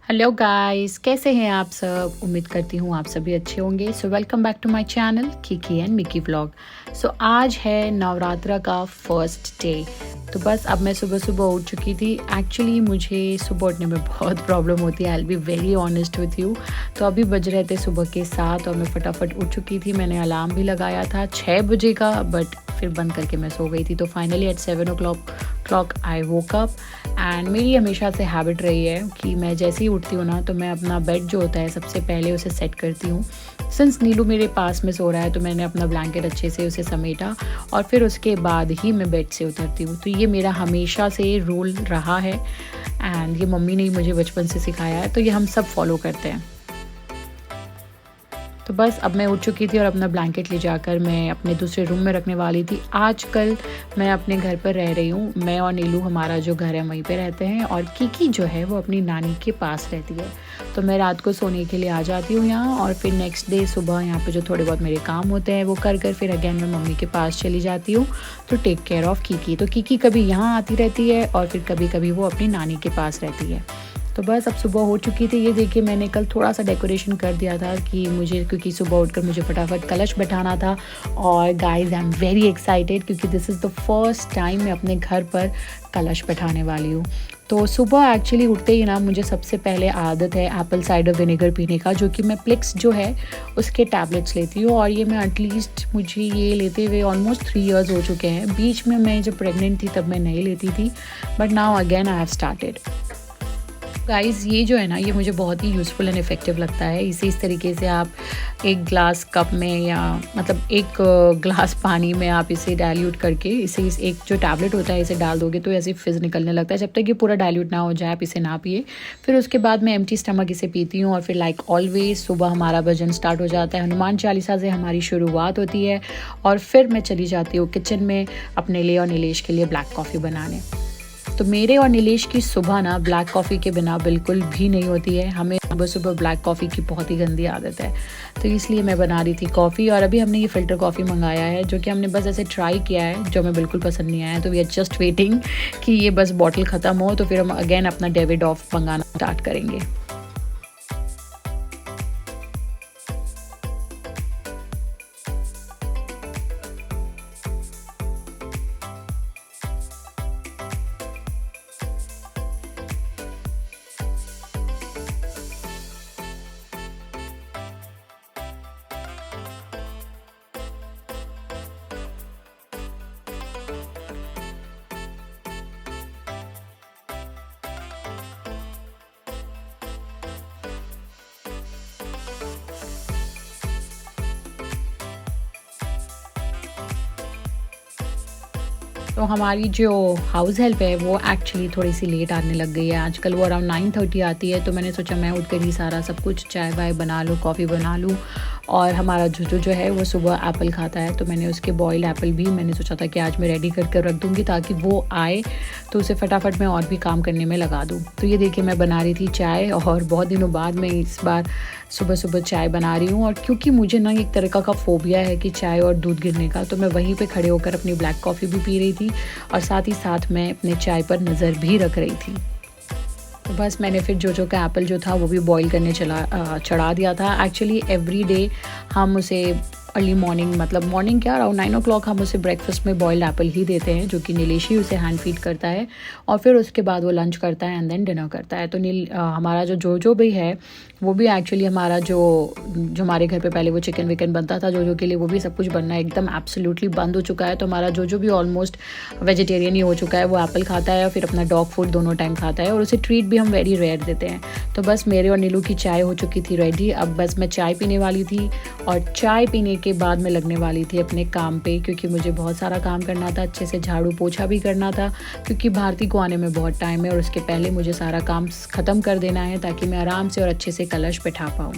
Hello guys, कैसे हैं आप सब। उम्मीद करती हूँ आप सभी अच्छे होंगे। So welcome back to my channel Kiki and Miki vlog. So आज है नवरात्रा का फर्स्ट डे। तो बस अब मैं सुबह सुबह उठ चुकी थी। एक्चुअली मुझे सुबह उठने में बहुत प्रॉब्लम होती है, I will be very honest with you. तो अभी बज रहे थे सुबह के 7 और मैं फटाफट उठ चुकी थी। मैंने अलार्म भी लगाया था 6 बजे का, बट फिर बंद करके मैं सो गई थी। तो finally at 7 o'clock I woke up. And मेरी हमेशा से हैबिट रही है कि मैं जैसे ही उठती हूँ ना, तो मैं अपना बेड जो होता है सबसे पहले उसे सेट करती हूँ। सिंस नीलू मेरे पास में सो रहा है, तो मैंने अपना ब्लैंकेट अच्छे से उसे समेटा और फिर उसके बाद ही मैं बेड से उतरती हूँ। तो ये मेरा हमेशा से रूल रहा है एंड ये मम्मी ने ही मुझे बचपन से सिखाया है, तो ये हम सब फॉलो करते हैं। तो बस अब मैं उठ चुकी थी और अपना ब्लैंकेट ले जाकर मैं अपने दूसरे रूम में रखने वाली थी। आजकल मैं अपने घर पर रह रही हूँ। मैं और नीलू हमारा जो घर है वहीं पे रहते हैं और किकी जो है वो अपनी नानी के पास रहती है। तो मैं रात को सोने के लिए आ जाती हूँ यहाँ और फिर नेक्स्ट डे सुबह यहाँ पे जो थोड़े बहुत मेरे काम होते हैं वो कर फिर अगेन मैं मम्मी के पास चली जाती हूँ तो टेक केयर ऑफ़ किकी। तो किकी कभी यहाँ आती रहती है और फिर कभी कभी वो अपनी नानी के पास रहती है। तो बस अब सुबह हो चुकी थी। ये देखिए मैंने कल थोड़ा सा डेकोरेशन कर दिया था कि मुझे, क्योंकि सुबह उठकर मुझे फटाफट कलश बैठाना था। और guys I am very excited क्योंकि this is the first time मैं अपने घर पर कलश बैठाने वाली हूँ। तो सुबह एक्चुअली उठते ही ना मुझे सबसे पहले आदत है एप्पल साइडर विनेगर पीने का, जो कि मैं प्लिक्स जो है उसके टैबलेट्स लेती हूँ। और ये मैं एटलीस्ट मुझे ये लेते हुए ऑलमोस्ट 3 years हो चुके हैं। बीच में मैं जब प्रेग्नेंट थी तब मैं नहीं लेती थी, but now again I have started. Guys ये जो है ना, ये मुझे बहुत ही यूज़फुल एंड इफ़ेक्टिव लगता है। इसे इस तरीके से आप एक ग्लास कप में या मतलब एक ग्लास पानी में आप इसे डाइल्यूट करके इसे इस एक जो टैबलेट होता है इसे डाल दोगे तो ऐसे फिज़ निकलने लगता है। जब तक ये पूरा डाइल्यूट ना हो जाए आप इसे ना पिए। फिर उसके बाद मैं एम्प्टी स्टमक इसे पीती हूँ और फिर लाइक ऑलवेज सुबह हमारा भजन स्टार्ट हो जाता है। हनुमान चालीसा से हमारी शुरुआत होती है और फिर मैं चली जाती हूँ किचन में अपने लिए और नीलेश के लिए ब्लैक कॉफ़ी बनाने। तो मेरे और नीलेश की सुबह ना ब्लैक कॉफ़ी के बिना बिल्कुल भी नहीं होती है। हमें सुबह सुबह ब्लैक कॉफ़ी की बहुत ही गंदी आदत है, तो इसलिए मैं बना रही थी कॉफ़ी। और अभी हमने ये फ़िल्टर कॉफ़ी मंगाया है जो कि हमने बस ऐसे ट्राई किया है, जो हमें बिल्कुल पसंद नहीं आया। तो वी आर जस्ट वेटिंग कि ये बस बॉटल ख़त्म हो तो फिर हम अगेन अपना डेविड ऑफ मंगाना स्टार्ट करेंगे। तो हमारी जो हाउस हेल्प है वो एक्चुअली थोड़ी सी लेट आने लग गई है आजकल। वो अराउंड 9:30 आती है। तो मैंने सोचा मैं उठ कर ही सारा सब कुछ चाय वाय बना लूँ, कॉफ़ी बना लूँ। और हमारा जो है वो सुबह एप्पल खाता है, तो मैंने उसके बॉयल एप्पल भी मैंने सोचा था कि आज मैं रेडी कर रख दूँगी ताकि वो आए तो उसे फटाफट मैं और भी काम करने में लगा दूँ। तो ये देखिए मैं बना रही थी चाय और बहुत दिनों बाद मैं इस बार सुबह सुबह चाय बना रही हूँ। और क्योंकि मुझे ना एक तरह का फ़ोबिया है कि चाय और दूध गिरने का, तो मैं वहीं पे खड़े होकर अपनी ब्लैक कॉफ़ी भी पी रही थी और साथ ही साथ मैं अपने चाय पर नज़र भी रख रही थी। तो बस मैंने फिर जो का एप्पल जो था वो भी बॉईल करने चढ़ा दिया था। एक्चुअली एवरी डे हम उसे अर्ली मॉर्निंग, मतलब मॉर्निंग क्या, अराउंड 9 o'clock हम उसे ब्रेकफास्ट में बॉइल्ड एप्पल ही देते हैं, जो कि नीलेश ही उसे हैंड फीड करता है। और फिर उसके बाद वो लंच करता है एंड देन डिनर करता है। तो हमारा जो भी है वो भी एक्चुअली हमारा जो हमारे घर पे पहले वो चिकन विकन बनता था जो के लिए, वो भी सब कुछ बनना एकदम एब्सोल्युटली बंद हो चुका है। तो हमारा जो भी ऑलमोस्ट वेजिटेरियन ही हो चुका है। वो एप्पल खाता है और फिर अपना डॉग फूड दोनों टाइम खाता है और उसे ट्रीट भी हम वेरी रेयर देते हैं। तो बस मेरे और नीलू की चाय हो चुकी थी रेडी। अब बस मैं चाय पीने वाली थी और चाय पीने के बाद मैं लगने वाली थी अपने काम पे, क्योंकि मुझे बहुत सारा काम करना था। अच्छे से झाड़ू पोछा भी करना था क्योंकि भारती को आने में बहुत टाइम है और उसके पहले मुझे सारा काम ख़त्म कर देना है ताकि मैं आराम से और अच्छे से कलश बैठा पाऊँ।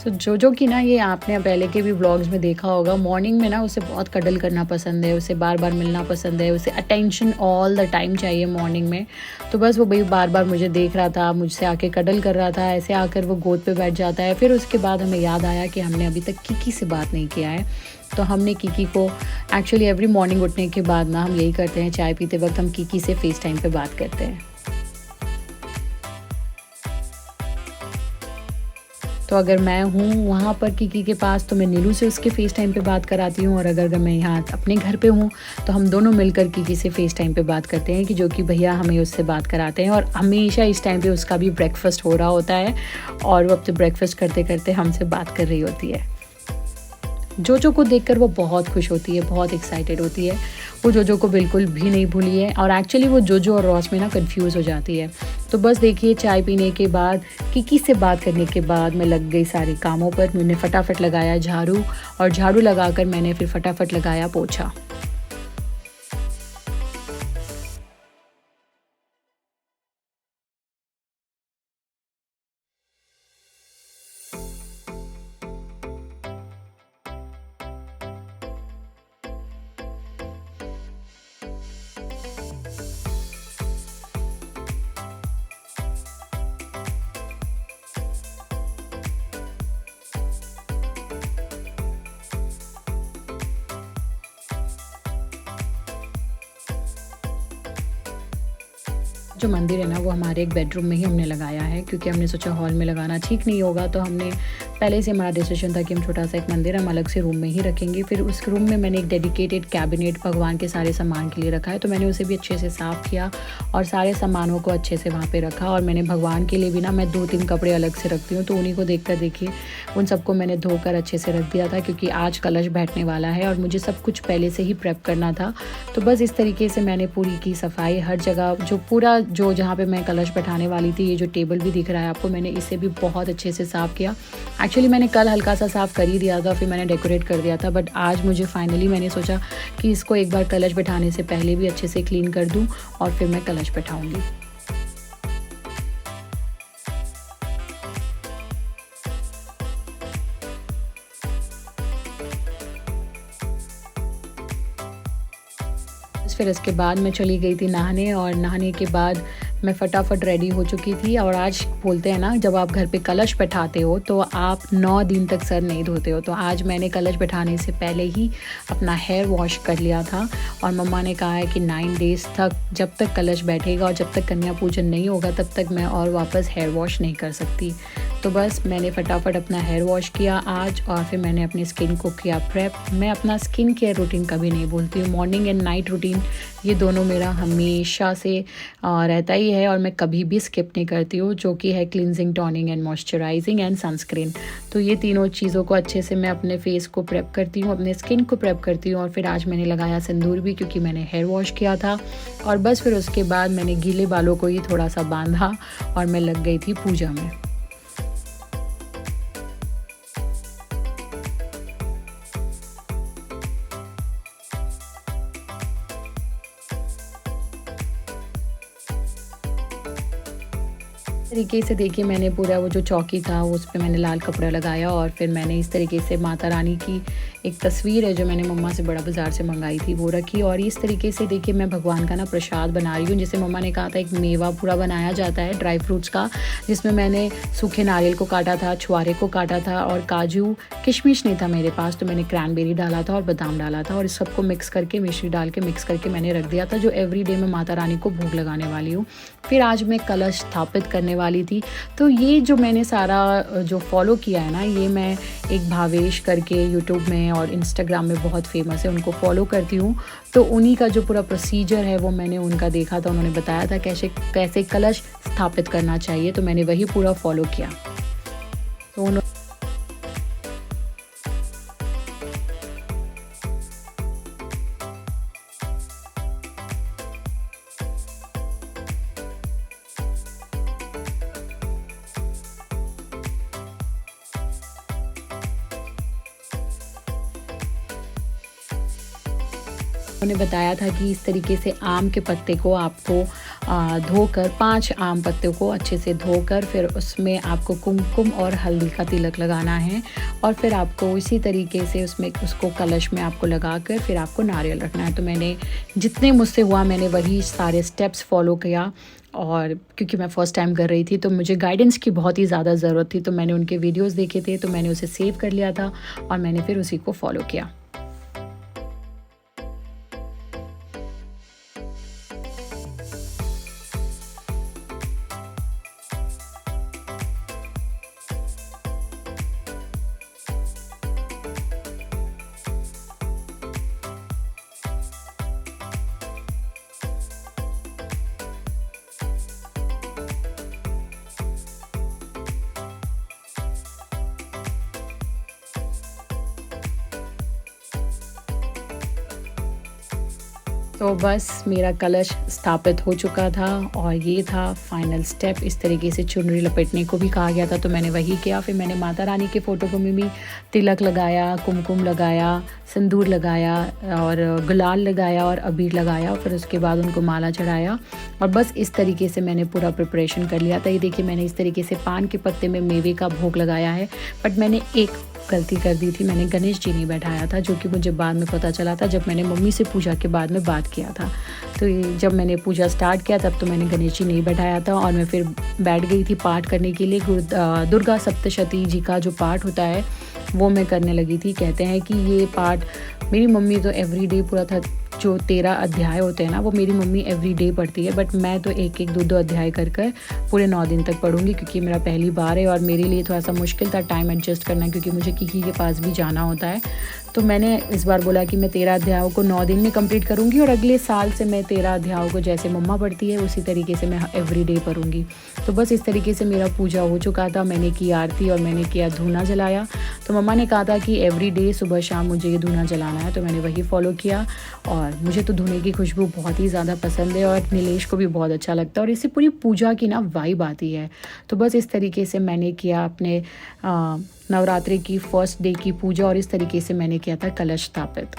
तो जोजो की ना ये आपने पहले के भी व्लॉग्स में देखा होगा, मॉर्निंग में ना उसे बहुत कडल करना पसंद है, उसे बार-बार मिलना पसंद है, उसे अटेंशन ऑल द टाइम चाहिए मॉर्निंग में। तो बस वो भई बार-बार मुझे देख रहा था, मुझसे आके कडल कर रहा था, ऐसे आकर वो गोद पे बैठ जाता है। फिर उसके बाद हमें याद आया कि हमने अभी तक किकी से बात नहीं किया है। तो हमने किकी को एक्चुअली एवरी मॉर्निंग उठने के बाद ना हम यही करते हैं, चाय पीते वक़्त हम किकी से फ़ेस टाइम पे बात करते हैं। तो अगर मैं हूँ वहाँ पर किकी के पास तो मैं नीलू से उसके फ़ेस टाइम पे बात कराती हूँ, और अगर मैं यहाँ अपने घर पे हूँ तो हम दोनों मिलकर किकी से फ़ेस टाइम पे बात करते हैं कि जो कि भैया हमें उससे बात कराते हैं। और हमेशा इस टाइम पे उसका भी ब्रेकफ़ास्ट हो रहा होता है और वो अपने ब्रेकफ़ास्ट करते-करते हमसे बात कर रही होती है। जोजो को देखकर वो बहुत खुश होती है, बहुत एक्साइटेड होती है। वो जोजो को बिल्कुल भी नहीं भूली है, और एक्चुअली वो जोजो और रॉस में ना कन्फ्यूज़ हो जाती है। तो बस देखिए, चाय पीने के बाद, किकी से बात करने के बाद मैं लग गई सारे कामों पर। मैंने फटाफट लगाया झाड़ू, और झाड़ू लगाकर मैंने फिर फटाफट लगाया पोछा। जो मंदिर है ना वो हमारे एक बेडरूम में ही हमने लगाया है, क्योंकि हमने सोचा हॉल में लगाना ठीक नहीं होगा। तो हमने पहले से हमारा डिसीजन था कि हम छोटा सा एक मंदिर हम अलग से रूम में ही रखेंगे। फिर उस रूम में मैंने एक डेडिकेटेड कैबिनेट भगवान के सारे सामान के लिए रखा है, तो मैंने उसे भी अच्छे से साफ़ किया और सारे सामानों को अच्छे से वहाँ पे रखा। और मैंने भगवान के लिए भी ना मैं 2-3 कपड़े अलग से रखती हूँ, तो उन्हीं को देखकर देखिए उन सबको मैंने धोकर अच्छे से रख दिया था, क्योंकि आज कलश बैठने वाला है और मुझे सब कुछ पहले से ही प्रेप करना था। तो बस इस तरीके से मैंने पूरी की सफाई, हर जगह जो पूरा जो जहाँ पे मैं कलश बैठाने वाली थी, ये जो टेबल भी दिख रहा है आपको, मैंने इसे भी बहुत अच्छे से साफ़ किया। एक्चुअली मैंने कल हल्का सा साफ़ कर ही दिया था, फिर मैंने डेकोरेट कर दिया था, बट आज मुझे फाइनली मैंने सोचा कि इसको एक बार कलश बैठाने से पहले भी अच्छे से क्लीन कर दूँ और फिर मैं कलश बैठाऊँगी। फिर इसके बाद मैं चली गई थी नहाने, और नहाने के बाद मैं फटाफट रेडी हो चुकी थी। और आज बोलते हैं ना, जब आप घर पे कलश बैठाते हो तो आप 9 दिन तक सर नहीं धोते हो। तो आज मैंने कलश बैठाने से पहले ही अपना हेयर वॉश कर लिया था, और मम्मा ने कहा है कि 9 डेज़ तक जब तक कलश बैठेगा और जब तक कन्या पूजन नहीं होगा तब तक मैं और वापस हेयर वॉश नहीं कर सकती। तो बस मैंने फटाफट अपना हेयर वॉश किया आज, और फिर मैंने अपनी स्किन को किया प्रेप। मैं अपना स्किन केयर रूटीन कभी नहीं भूलती हूँ। मॉर्निंग एंड नाइट रूटीन ये दोनों मेरा हमेशा से रहता ही है, और मैं कभी भी स्किप नहीं करती हूँ, जो कि है cleansing, toning and moisturising and sunscreen. तो ये तीनों चीज़ों को अच्छे से मैं अपने फेस को प्रेप करती हूँ, अपने स्किन को प्रेप करती हूँ। और फिर आज मैंने लगाया सिंदूर भी, क्योंकि मैंने हेयर वॉश किया था। और बस फिर उसके बाद मैंने गीले बालों को ही थोड़ा सा बांधा और मैं लग गई थी पूजा में। तरीके से देखिए, मैंने पूरा वो जो चौकी था उस पे मैंने लाल कपड़ा लगाया, और फिर मैंने इस तरीके से माता रानी की एक तस्वीर है जो मैंने मम्मा से बड़ा बाज़ार से मंगाई थी वो रखी। और इस तरीके से देखिए मैं भगवान का ना प्रसाद बना रही हूँ। जैसे मम्मा ने कहा था, एक मेवा पूरा बनाया जाता है ड्राई फ्रूट्स का, जिसमें मैंने सूखे नारियल को काटा था, छुआरे को काटा था, और काजू किशमिश नहीं था मेरे पास, तो मैंने क्रैनबेरी डाला था और बादाम डाला था, और इस सबको मिक्स करके, मिश्री डाल के मिक्स करके मैंने रख दिया था, जो एवरीडे मैं माता रानी को भोग लगाने वाली हूँ। फिर आज मैं कलश स्थापित करने वाली थी। तो ये जो मैंने सारा जो फॉलो किया है ना, ये मैं एक भावेश करके यूट्यूब में और इंस्टाग्राम में बहुत फेमस है, उनको फॉलो करती हूँ। तो उन्हीं का जो पूरा प्रोसीजर है वो मैंने उनका देखा था, उन्होंने बताया था कैसे कैसे कलश स्थापित करना चाहिए, तो मैंने वही पूरा फॉलो किया। तो उन्होंने बताया था कि इस तरीके से आम के पत्ते को आपको धोकर 5 आम पत्तों को अच्छे से धोकर फिर उसमें आपको कुमकुम और हल्दी का तिलक लगाना है और फिर आपको इसी तरीके से उसमें उसको कलश में आपको लगाकर फिर आपको नारियल रखना है। तो मैंने जितने मुझसे हुआ मैंने वही सारे स्टेप्स फॉलो किया और क्योंकि मैं फ़र्स्ट टाइम कर रही थी तो मुझे गाइडेंस की बहुत ही ज़्यादा ज़रूरत थी, तो मैंने उनके वीडियोस देखे थे, तो मैंने उसे सेव कर लिया था और मैंने फिर उसी को फॉलो किया। तो बस मेरा कलश स्थापित हो चुका था और ये था फाइनल स्टेप। इस तरीके से चुनरी लपेटने को भी कहा गया था तो मैंने वही किया। फिर मैंने माता रानी के फ़ोटो को में भी तिलक लगाया, कुमकुम लगाया, सिंदूर लगाया और गुलाल लगाया और अबीर लगाया। फिर उसके बाद उनको माला चढ़ाया और बस इस तरीके से मैंने पूरा प्रिपरेशन कर लिया था। ये देखिए मैंने इस तरीके से पान के पत्ते में मेवे का भोग लगाया है, बट मैंने एक गलती कर दी थी, मैंने गणेश जी नहीं बैठाया था, जो कि मुझे बाद में पता चला था जब मैंने मम्मी से पूजा के बाद में बात किया था। तो जब मैंने पूजा स्टार्ट किया तब तो मैंने गणेश जी नहीं बैठाया था और मैं फिर बैठ गई थी पाठ करने के लिए। दुर्गा सप्तशती जी का जो पाठ होता है वो मैं करने लगी थी। कहते हैं कि ये पाठ मेरी मम्मी तो एवरीडे पूरा था, जो 13 अध्याय होते हैं ना वो मेरी मम्मी एवरीडे पढ़ती है, बट मैं तो एक एक 2-2 अध्याय कर पूरे 9 दिन तक पढ़ूंगी क्योंकि मेरा पहली बार है और मेरे लिए थोड़ा सा मुश्किल था टाइम एडजस्ट करना क्योंकि मुझे किकी के पास भी जाना होता है। तो मैंने इस बार बोला कि मैं 13 अध्यायों को 9 दिन में कंप्लीट करूंगी और अगले साल से मैं 13 अध्यायों को जैसे मम्मा पढ़ती है उसी तरीके से मैं एवरीडे पढ़ूंगी। तो बस इस तरीके से मेरा पूजा हो चुका था। मैंने की आरती और मैंने किया धूना जलाया। तो मम्मा ने कहा था कि एवरीडे सुबह शाम मुझे ये धूना जलाना है, तो मैंने वही फॉलो किया और मुझे तो धूने की खुशबू बहुत ही ज़्यादा पसंद है और नीलेश को भी बहुत अच्छा लगता है और इससे पूरी पूजा की ना वाइब आती है। तो बस इस तरीके से मैंने किया अपने नवरात्रि की फर्स्ट डे की पूजा और इस तरीके से मैंने किया था कलश स्थापित।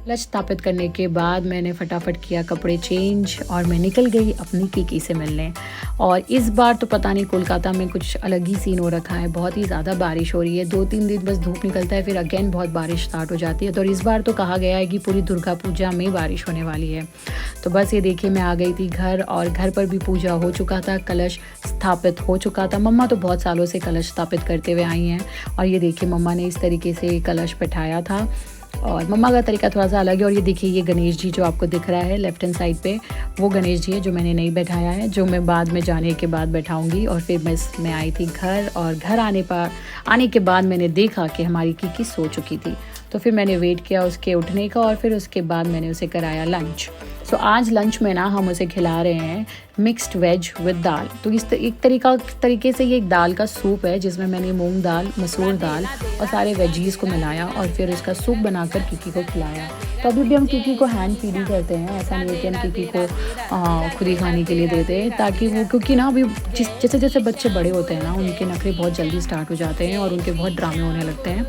कलश स्थापित करने के बाद मैंने फटाफट किया कपड़े चेंज और मैं निकल गई अपनी किकी से मिलने। और इस बार तो पता नहीं कोलकाता में कुछ अलग ही सीन हो रखा है, बहुत ही ज़्यादा बारिश हो रही है। 2-3 दिन बस धूप निकलता है फिर अगेन बहुत बारिश स्टार्ट हो जाती है। तो इस बार तो कहा गया है कि पूरी दुर्गा पूजा में बारिश होने वाली है। तो बस ये देखिए मैं आ गई थी घर और घर पर भी पूजा हो चुका था, कलश स्थापित हो चुका था। मम्मा तो बहुत सालों से कलश स्थापित करते हुए आई हैं और ये देखिए मम्मा ने इस तरीके से कलश बैठाया था और मम्मा का तरीका थोड़ा सा अलग है। और ये देखिए ये गणेश जी जो आपको दिख रहा है लेफ्ट हैंड साइड पे, वो गणेश जी है जो मैंने नहीं बैठाया है, जो मैं बाद में जाने के बाद बैठाऊंगी। और फिर मैं आई थी घर और घर आने के बाद मैंने देखा कि हमारी किकी सो चुकी थी। तो फिर मैंने वेट किया उसके उठने का और फिर उसके बाद मैंने उसे कराया लंच। सो आज लंच में ना हम उसे खिला रहे हैं मिक्स्ड वेज विद दाल। तो इस एक तरीके से ये एक दाल का सूप है जिसमें मैंने मूंग दाल, मसूर दाल और सारे वेजीज़ को मिलाया और फिर उसका सूप बनाकर किकी को खिलाया। तो अभी भी हम किकी को हैंड फीड ही करते हैं, ऐसा नहीं है कि हम किकी को खुद ही खाने के लिए देते हैं, ताकि वो क्योंकि ना अभी जैसे जैसे बच्चे बड़े होते हैं ना उनके नखरे बहुत जल्दी स्टार्ट हो जाते हैं और उनके बहुत ड्रामे होने लगते हैं।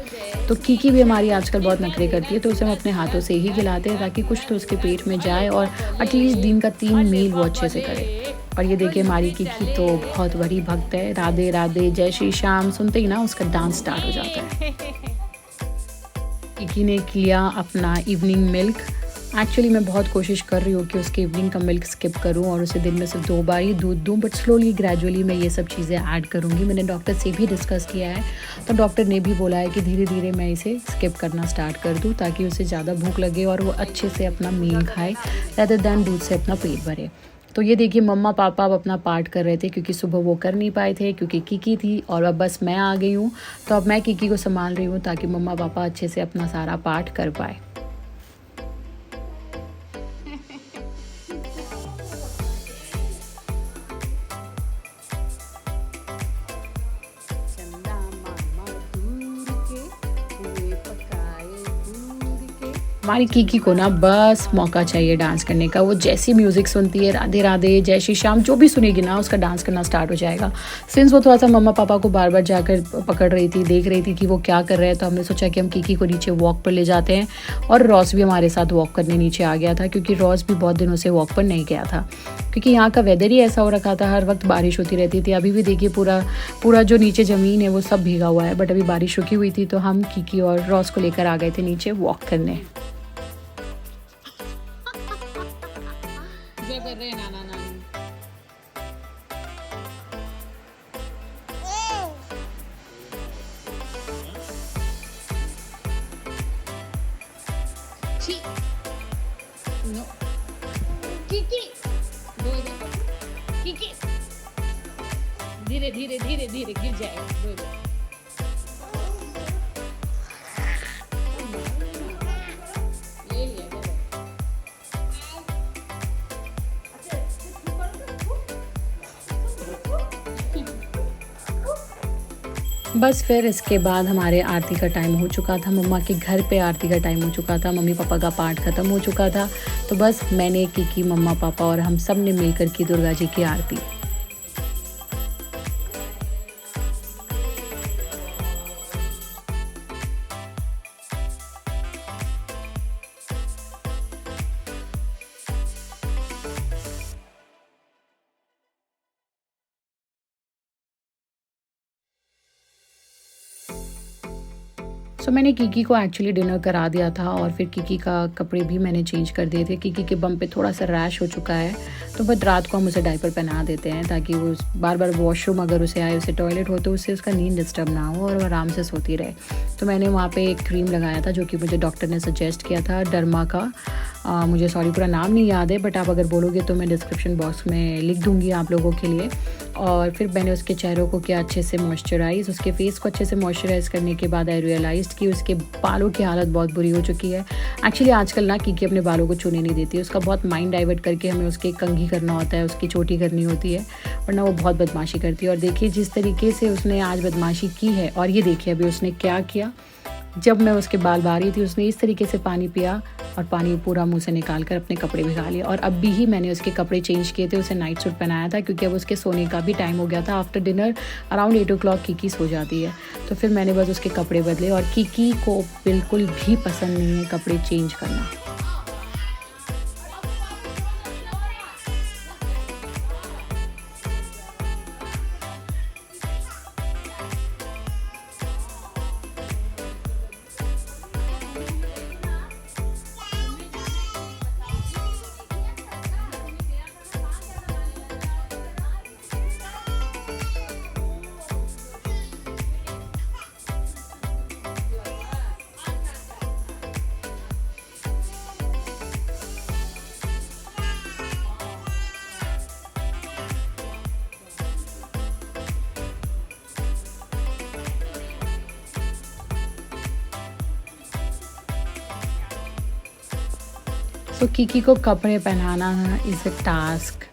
तो किकी भी हमारी आजकल बहुत नखरे करती है, तो उसे हम अपने हाथों से ही खिलाते हैं ताकि कुछ तो उसके पेट में जाए और एटलीस्ट दिन का 3 मील वो अच्छे से करे। और ये देखिए हमारी किकी तो बहुत बड़ी भक्त है, राधे राधे जय श्री श्याम सुनते ही ना उसका डांस स्टार्ट हो जाता है। किकी ने किया अपना इवनिंग मिल्क। एक्चुअली मैं बहुत कोशिश कर रही हूँ कि उसके इवनिंग का मिल्क स्किप करूँ और उसे दिन में सिर्फ 2 बार ही दूध दूँ, बट स्लोली ग्रेजुअली मैं ये सब चीज़ें ऐड करूँगी। मैंने डॉक्टर से भी डिस्कस किया है, तो डॉक्टर ने भी बोला है कि धीरे धीरे मैं इसे स्किप करना स्टार्ट कर दूँ ताकि उसे ज़्यादा भूख लगे और वो अच्छे से अपना मील खाए रैदर दैन दूध से अपना पेट भरे। तो ये देखिए मम्मा पापा अब अपना पाठ कर रहे थे क्योंकि सुबह वो कर नहीं पाए थे क्योंकि किकी थी और अब बस मैं आ गई हूँ। तो अब मैं किकी को संभाल रही हूँ ताकि मम्मा पापा अच्छे से अपना सारा पाठ कर पाए। हमारी कीकी को ना बस मौका चाहिए डांस करने का। वो जैसी म्यूज़िक सुनती है, राधे राधे, जय श्री श्याम, जो भी सुनेगी ना उसका डांस करना स्टार्ट हो जाएगा। सिंस वो थोड़ा-सा मम्मा पापा को बार-बार जाकर पकड़ रही थी, देख रही थी कि वो क्या कर रहे हैं, तो हमने सोचा कि हम कीकी को नीचे वॉक पर ले जाते हैं। और रॉस भी हमारे साथ वॉक करने नीचे आ गया था, क्योंकि रॉस भी बहुत दिनों से वॉक पर नहीं गया था, क्योंकि यहाँ का वेदर ही ऐसा हो रखा था, हर वक्त बारिश होती रहती थी। अभी भी देखिए पूरा जो नीचे ज़मीन है वो सब भीगा हुआ है, बट अभी बारिश रुकी हुई थी, तो हम कीकी और रॉस को लेकर आ गए थे नीचे वॉक करने। क्या कर रहे हैं नाना नानी? छी, नो, कीकी, दो दो, कीकी, धीरे धीरे धीरे धीरे गिर जाएगा, दो दो। ले लिया, दो दो। बस फिर इसके बाद हमारे आरती का टाइम हो चुका था, मम्मा के घर पे आरती का टाइम हो चुका था, मम्मी पापा का पाठ ख़त्म हो चुका था। तो बस मैंने की मम्मा पापा और हम सब ने मिलकर की दुर्गा जी की आरती। सो मैंने कीकी को एक्चुअली डिनर करा दिया था, और फिर कीकी का कपड़े भी मैंने चेंज कर दिए थे। कीकी के बम पे थोड़ा सा रैश हो चुका है, तो बस रात को हम उसे डायपर पहना देते हैं, ताकि वो बार बार वॉशरूम अगर उसे आए, उसे टॉयलेट हो, तो उससे उसका नींद डिस्टर्ब ना हो और वो आराम से सोती रहे। तो मैंने वहाँ पे एक क्रीम लगाया था, जो कि मुझे डॉक्टर ने सजेस्ट किया था, डर्मा का। मुझे सॉरी पूरा नाम नहीं याद है, बट आप अगर बोलोगे तो मैं डिस्क्रिप्शन बॉक्स में लिख दूँगी आप लोगों के लिए। और फिर मैंने उसके चेहरों को किया अच्छे से मॉइस्चराइज़, उसके फेस को अच्छे से मॉइस्चराइज़ करने के बाद आई रियलाइज़्ड कि उसके बालों की हालत बहुत बुरी हो चुकी है। एक्चुअली आजकल ना कीकी अपने बालों को छूने नहीं देती, उसका बहुत माइंड डाइवर्ट करके हमें उसकी कंघी करना होता है, उसकी चोटी करनी होती है, वरना वो बहुत बदमाशी करती है। और देखिए जिस तरीके से उसने आज बदमाशी की है, और ये देखिए अभी उसने क्या किया। जब मैं उसके बाल बहा रही थी, उसने इस तरीके से पानी पिया और पानी पूरा मुंह से निकाल कर अपने कपड़े भिगा लिए। और अभी ही मैंने उसके कपड़े चेंज किए थे, उसे नाइट सूट पहनाया था, क्योंकि अब उसके सोने का भी टाइम हो गया था। After dinner around 8 o'clock Kiki सो जाती है, तो फिर मैंने बस उसके कपड़े बदले। और कीकी को बिल्कुल भी पसंद नहीं है कपड़े चेंज करना। तो कीकी को कपड़े पहनाना इज़ अ टास्क।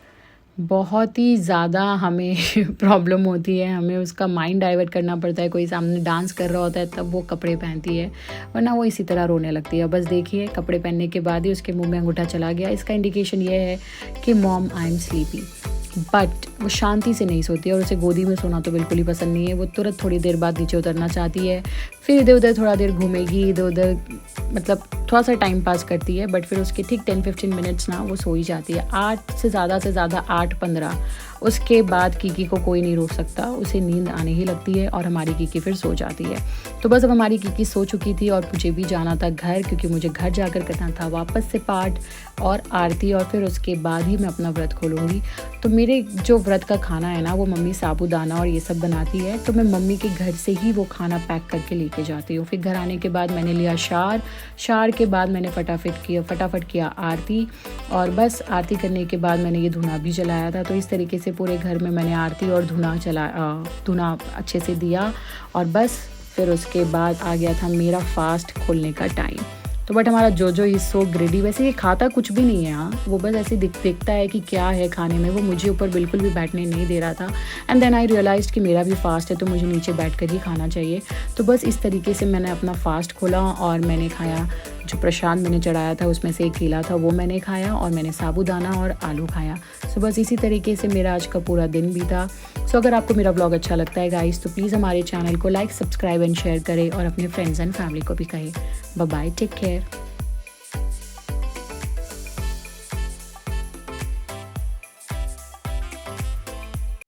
बहुत ही ज़्यादा हमें प्रॉब्लम होती है, हमें उसका माइंड डाइवर्ट करना पड़ता है। कोई सामने डांस कर रहा होता है तब वो कपड़े पहनती है, वरना वो इसी तरह रोने लगती है। बस देखिए कपड़े पहनने के बाद ही उसके मुंह में अंगूठा चला गया, इसका इंडिकेशन ये है कि mom I am sleepy. But वो शांति से नहीं सोती है, और उसे गोदी में सोना तो बिल्कुल ही पसंद नहीं है। वो तुरंत थोड़ी देर बाद नीचे उतरना चाहती है, फिर इधर उधर थोड़ा देर घूमेगी, इधर उधर मतलब थोड़ा सा टाइम पास करती है। बट फिर उसके ठीक 10-15 मिनट्स ना वो सो ही जाती है। 8 से ज़्यादा 8-15, उसके बाद कीकी को कोई नहीं रोक सकता, उसे नींद आने ही लगती है और हमारी कीकी फिर सो जाती है। तो बस अब हमारी कीकी सो चुकी थी और मुझे भी जाना था घर, क्योंकि मुझे घर जाकर करना था वापस से पाठ और आरती, और फिर उसके बाद ही मैं अपना व्रत खोलूँगी। तो मेरे जो व्रत का खाना है ना, वो मम्मी साबूदाना और ये सब बनाती है, तो मैं मम्मी के घर से ही वो खाना पैक करके लेके जाती हूँ। फिर घर आने के बाद मैंने लिया शार के बाद मैंने फटाफट किया आरती, और बस आरती करने के बाद मैंने ये धूना भी जलाया था। तो इस तरीके से पूरे घर में मैंने आरती और धूना अच्छे से दिया, और बस फिर उसके बाद आ गया था मेरा फास्ट खोलने का टाइम। तो बट हमारा जो इज सो ग्रेडी, वैसे ये खाता कुछ भी नहीं है, हाँ वो बस ऐसे देखता है कि क्या है खाने में। वो मुझे ऊपर बिल्कुल भी बैठने नहीं दे रहा था, एंड देन आई रियलाइज्ड कि मेरा भी फास्ट है, तो मुझे नीचे बैठ कर ही खाना चाहिए। तो बस इस तरीके से मैंने अपना फास्ट खोला और मैंने खाया जो प्रसाद मैंने चढ़ाया था उसमें से एक केला था वो मैंने खाया और मैंने साबूदाना और आलू खाया। सो बस इसी तरीके से मेरा आज का पूरा दिन बीता। सो अगर आपको मेरा व्लॉग अच्छा लगता है गाइस तो प्लीज़ हमारे चैनल को लाइक, सब्सक्राइब एंड शेयर करें और अपने फ्रेंड्स एंड फैमिली को भी कहें। Bye bye, take care.